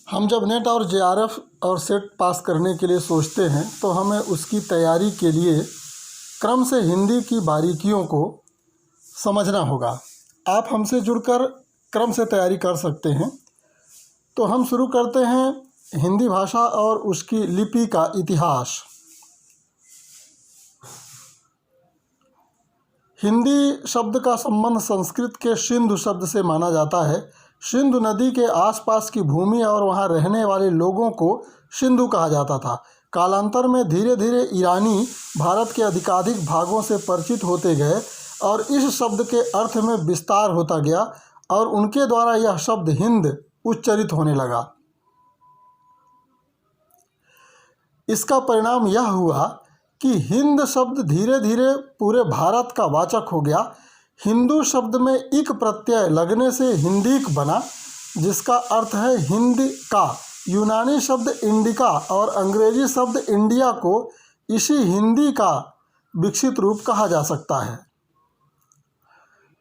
हम जब नेट और जेआरएफ और सेट पास करने के लिए सोचते हैं तो हमें उसकी तैयारी के लिए क्रम से हिंदी की बारीकियों को समझना होगा। आप हमसे जुड़कर क्रम से तैयारी कर सकते हैं। तो हम शुरू करते हैं हिंदी भाषा और उसकी लिपि का इतिहास। हिंदी शब्द का संबंध संस्कृत के सिंधु शब्द से माना जाता है। सिंधु नदी के आसपास की भूमि और वहां रहने वाले लोगों को सिंधु कहा जाता था। कालांतर में धीरे धीरे ईरानी भारत के अधिकाधिक भागों से परिचित होते गए और इस शब्द के अर्थ में विस्तार होता गया और उनके द्वारा यह शब्द हिंद उच्चारित होने लगा। इसका परिणाम यह हुआ कि हिंद शब्द धीरे धीरे पूरे भारत का वाचक हो गया। हिंदू शब्द में इक प्रत्यय लगने से हिंदीक बना, जिसका अर्थ है हिंद का। यूनानी शब्द इंडिका और अंग्रेजी शब्द इंडिया को इसी हिंदी का विकसित रूप कहा जा सकता है।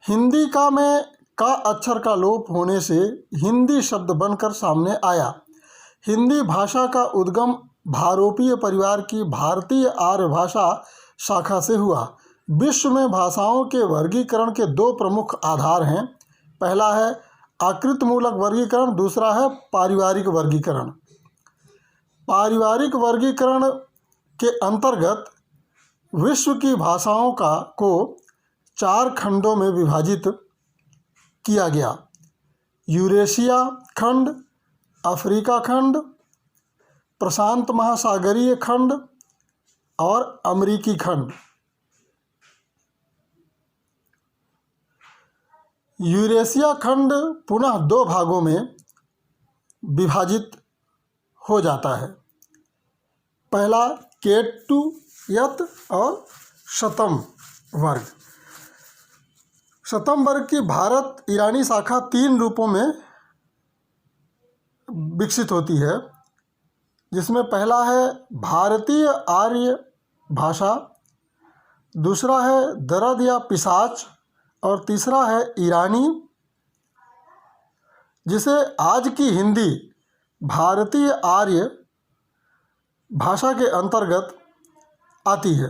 हिंदी का में का अक्षर का लोप होने से हिंदी शब्द बनकर सामने आया। हिंदी भाषा का उद्गम भारोपीय परिवार की भारतीय आर्य भाषा शाखा से हुआ। विश्व में भाषाओं के वर्गीकरण के दो प्रमुख आधार हैं। पहला है आकृतिमूलक वर्गीकरण, दूसरा है पारिवारिक वर्गीकरण। पारिवारिक वर्गीकरण के अंतर्गत विश्व की भाषाओं को 4 खंडों में विभाजित किया गया। यूरेशिया खंड, अफ्रीका खंड, प्रशांत महासागरीय खंड और अमेरिकी खंड। यूरेशिया खंड पुनः 2 भागों में विभाजित हो जाता है। पहला केटुयत और शतम वर्ग। शतम वर्ग की भारत ईरानी शाखा 3 रूपों में विकसित होती है, जिसमें पहला है भारतीय आर्य भाषा, दूसरा है दरद या पिशाच और तीसरा है ईरानी, जिसे आज की हिंदी भारतीय आर्य भाषा के अंतर्गत आती है।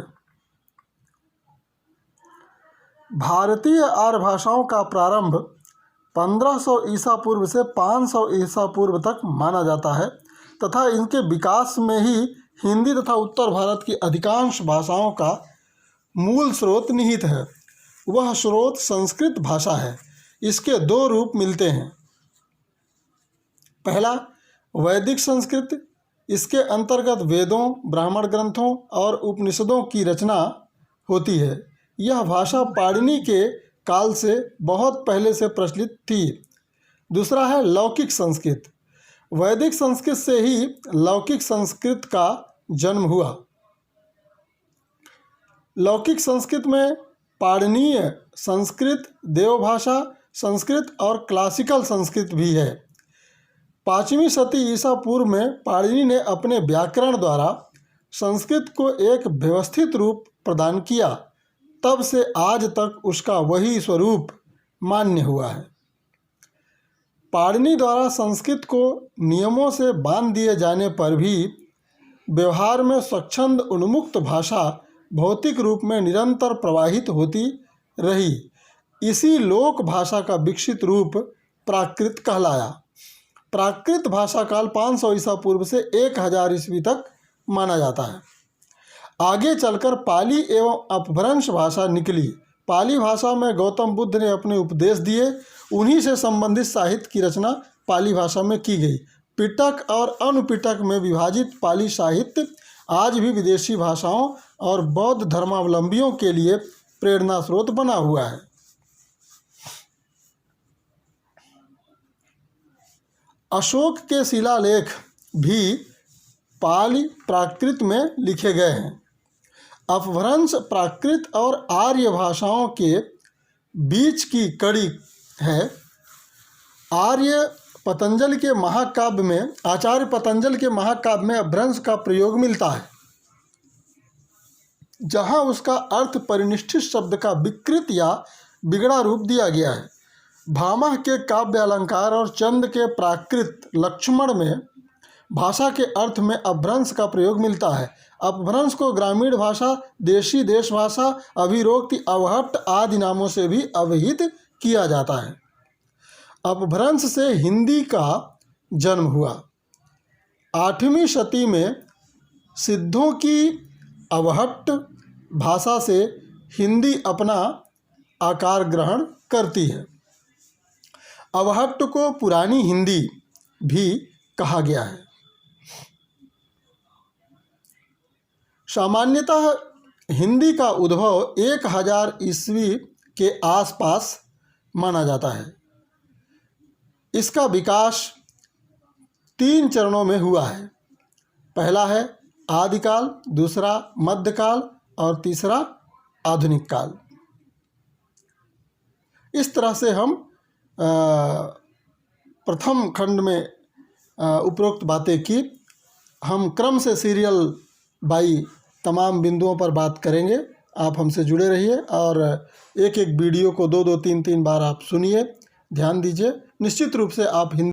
भारतीय आर्य भाषाओं का प्रारंभ 1500 ईसा पूर्व से 500 ईसा पूर्व तक माना जाता है तथा इनके विकास में ही हिंदी तथा उत्तर भारत की अधिकांश भाषाओं का मूल स्रोत निहित है। वह स्रोत संस्कृत भाषा है। इसके 2 रूप मिलते हैं। पहला वैदिक संस्कृत। इसके अंतर्गत वेदों, ब्राह्मण ग्रंथों और उपनिषदों की रचना होती है। यह भाषा पाणिनि के काल से बहुत पहले से प्रचलित थी। दूसरा है लौकिक संस्कृत। वैदिक संस्कृत से ही लौकिक संस्कृत का जन्म हुआ। लौकिक संस्कृत में पाणिनीय संस्कृत, देवभाषा संस्कृत और क्लासिकल संस्कृत भी है। 5वीं शती ईसा पूर्व में पाणिनि ने अपने व्याकरण द्वारा संस्कृत को एक व्यवस्थित रूप प्रदान किया। तब से आज तक उसका वही स्वरूप मान्य हुआ है। पाणिनि द्वारा संस्कृत को नियमों से बांध दिए जाने पर भी व्यवहार में स्वच्छंद उन्मुक्त भाषा भौतिक रूप में निरंतर प्रवाहित होती रही। इसी लोक भाषा का विकसित रूप प्राकृत कहलाया। प्राकृत भाषा काल 500 ईसा पूर्व से 1000 ईस्वी तक माना जाता है। आगे चलकर पाली एवं अपभ्रंश भाषा निकली। पाली भाषा में गौतम बुद्ध ने अपने उपदेश दिए। उन्हीं से संबंधित साहित्य की रचना पाली भाषा में की गई। पिटक और अनुपिटक में विभाजित पाली साहित्य आज भी विदेशी भाषाओं और बौद्ध धर्मावलंबियों के लिए प्रेरणा स्रोत बना हुआ है। अशोक के शिलालेख भी पाली प्राकृत में लिखे गए हैं। अपभ्रंश प्राकृत और आर्य भाषाओं के बीच की कड़ी है। आचार्य पतंजलि के महाकाव्य में अपभ्रंश का प्रयोग मिलता है, जहाँ उसका अर्थ परिनिष्ठित शब्द का विकृत या बिगड़ा रूप दिया गया है। भामह के काव्य अलंकार और चंद के प्राकृत लक्ष्मण में भाषा के अर्थ में अपभ्रंश का प्रयोग मिलता है। अपभ्रंश को ग्रामीण भाषा, देशी देश भाषा, अभिरोक्ति, अवहट्ट आदि नामों से भी अवहित किया जाता है। अपभ्रंश से हिंदी का जन्म हुआ। 8वीं शती में सिद्धों की अवहट्ट भाषा से हिंदी अपना आकार ग्रहण करती है। अवहट्ट को पुरानी हिंदी भी कहा गया है। सामान्यतः हिंदी का उद्भव 1000 ईस्वी के आसपास माना जाता है। इसका विकास 3 चरणों में हुआ है। पहला है आदिकाल, दूसरा मध्यकाल और तीसरा आधुनिक काल। इस तरह से हम प्रथम खंड में उपरोक्त बातें की। हम क्रम से सीरियल बाई तमाम बिंदुओं पर बात करेंगे। आप हमसे जुड़े रहिए और एक एक वीडियो को 2-2, 3-3 बार आप सुनिए, ध्यान दीजिए। निश्चित रूप से आप हिंदी